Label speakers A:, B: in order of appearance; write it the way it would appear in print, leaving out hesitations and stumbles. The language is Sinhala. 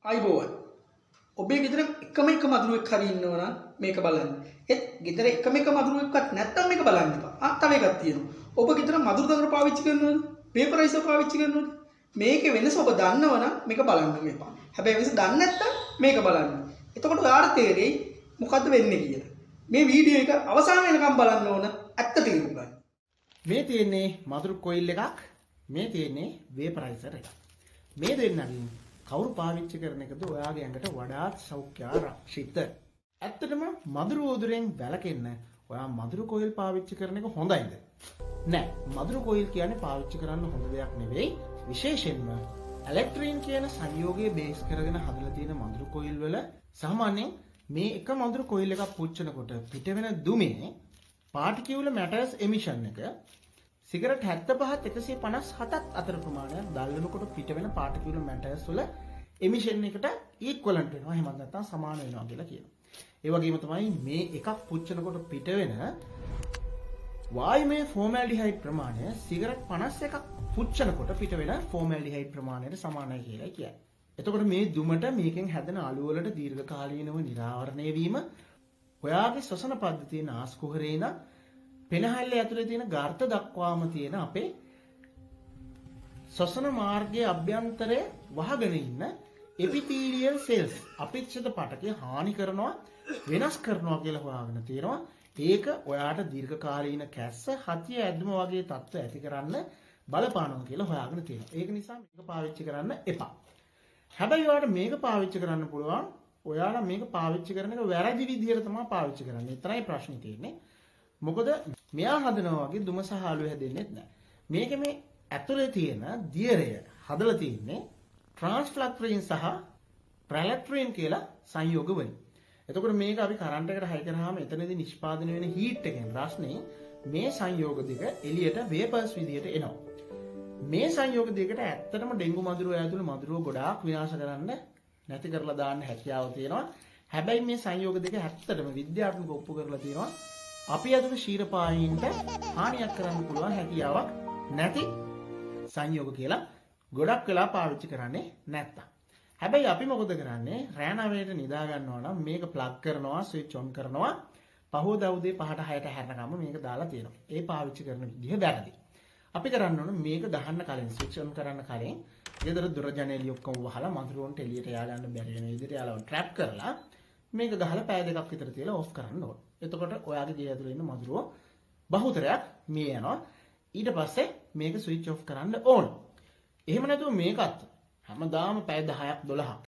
A: අයිබෝවන් ඔබේ ගෙදර එකම එක මදුරුවෙක් හරි ඉන්නවා නම් මේක බලන්න. ඒත් ගෙදර එකම එක මදුරුවෙක්වත් නැත්තම් මේක බලන්න එපා. තව එකක් තියෙනවා. ඔබ ගෙදර මදුරු දඟර පාවිච්චි කරනවද? පේපරයිසර් පාවිච්චි කරනවද? මේකේ වෙනස ඔබ දන්නවනම් මේක බලන්න එපා. හැබැයි වෙනස දන්නේ නැත්තම් මේක බලන්න. එතකොට ඔයාලට තේරෙයි මොකද්ද වෙන්නේ කියලා. මේ වීඩියෝ එක අවසාන වෙනකම් බලන්න ඕන ඇත්ත තේරුම් ගන්න.
B: මේ තියෙන්නේ මදුරු කොයිල් එකක්. මේ තියෙන්නේ වේපරයිසර් එකක්. මේ දෙන්නගෙන් කවුරු පාවිච්චි කරන එකද ඔයාගේ ඇඟට වඩාත් සෞඛ්‍යාරක්ෂිත? ඇත්තටම මදුරු උදුරෙන් වැළකෙන්න ඔයා මදුරු කොයිල් පාවිච්චි කරන එක හොඳයිද? නෑ, මදුරු කොයිල් කියන්නේ පාවිච්චි කරන්න හොඳ දෙයක් නෙවෙයි. විශේෂයෙන්ම ඉලෙක්ට්‍රීන් කියන සංයෝගයේ බේස් කරගෙන හදලා තියෙන මදුරු කොයිල් වල සාමාන්‍යයෙන් මේ එක මදුරු කොයිල් එකක් පුච්චනකොට පිට වෙන දුමේ පාටිකියුලර් මැටර්ස් එමිෂන් එක සිගරට් 75ත් 157ත් අතර ප්‍රමාණයක් දැල්වෙනකොට පිට වෙන පාටිකියුලර් මැටර්ස් වල එමිෂන් එකට ඉක්වලන්ට් වෙනවා. එහෙම නැත්නම් සමාන වෙනවා කියලා කියනවා. ඒ වගේම තමයි මේ එකක් පුච්චනකොට පිට වෙන වායුමය ෆෝමැල්ඩිහයිඩ් ප්‍රමාණය සිගරට් 51ක් පුච්චනකොට පිට වෙන ෆෝමැල්ඩිහයිඩ් ප්‍රමාණයට සමානයි කියලා කියයි. එතකොට මේ දුමට මේකෙන් හැදෙන අලු වලට දීර්ඝකාලීනව නිරාවරණය වීම ඔයාගේ ශ්වසන පද්ධතියේ නාස්කුහරේ ඉඳන් පෙනහැල්ල ඇතුලේ තියෙන ගර්ත දක්වාම තියෙන අපේ ශ්වසන මාර්ගයේ අභ්‍යන්තරය වහගෙන ඉන්න එපිතීලියල් සෙල්ස් අපිච්ඡද පටකය හානි කරනවා වෙනස් කරනවා කියලා හොයාගෙන තියෙනවා. ඒක ඔයාට දීර්ඝකාලීන කැස්ස හතිය ඇද්ම වගේ තත්ත්ව ඇති කරන්න බලපානවා කියලා හොයාගෙන තියෙනවා. ඒක නිසා මේක පාවිච්චි කරන්න එපා. හැබැයි ඔයාලට මේක පාවිච්චි කරන්න පුළුවන්. ඔයාලා මේක පාවිච්චි කරන එක වැරදි විදිහට තමයි පාවිච්චි කරන්නේ. ඒතරයි ප්‍රශ්නේ තියෙන්නේ. මොකද මෙයා හදනවා වගේ දුම සහ අලු හැදෙන්නේ නැහැ. මේක මේ ඇතුලේ තියෙන දියරය හදලා තියෙන්නේ ට්‍රාන්ස්ෆ්ලක්ට්‍රීන් සහ ප්‍රැලැක්ට්‍රීන් කියලා සංයෝග වලින්. එතකොට මේක අපි කරන්ට් එකට හයි කරාම එතනදී නිෂ්පාදනය වෙන හීට් එකෙන් රස්නේ මේ සංයෝග දෙක එළියට වේපර්ස් විදියට එනවා. මේ සංයෝග දෙකට ඇත්තටම ඩෙන්ගු මදුරුව ඇතුළු මදුරුව ගොඩාක් විනාශ කරන්න නැති කරලා දාන්න හැකියාව තියෙනවා. හැබැයි මේ සංයෝග දෙක ඇත්තටම විද්‍යාත්මකව ඔප්පු කරලා තියෙනවා. අපි ඇතුළු ශීරපායින්ට හානියක් කරන්න පුළුවන් හැකියාවක් නැති සංයෝග කියලා ගොඩක් වෙලා පාවිච්චි කරන්නේ නැත්තම්. හැබැයි අපි මොකද කරන්නේ? රෑ 9ට නිදා ගන්නවා නම් මේක ප්ලග් කරනවා, ස්විච් ඔන් කරනවා. පහෝදා උදේ 5ට 6ට හැරෙනකම් මේක දාලා තියෙනවා. ඒ පාවිච්චි කරන විදිහ වැරදි. අපි කරන්න ඕන මේක ගහන්න කලින් ස්විච් ඔන් කරන්න කලින් ගෙදර දොර ජනේලි ඔක්කොම වහලා මදුරුවන්ට එළියට යා ගන්න බැරි වෙන විදිහට යාලව ට්‍රැප් කරලා මේක ගහලා පැය දෙකක් විතර තියලා ඔෆ් කරන්න ඕන. එතකොට ඔයාගේ ගේ ඇතුලේ ඉන්න මදුරුව බහුතරයක් මිය යනවා. ඊට පස්සේ මේක ස්විච් ඔෆ් කරන්න ඕන. එහෙම නැතුව මේකත් හැමදාම පැය 10ක් 12ක්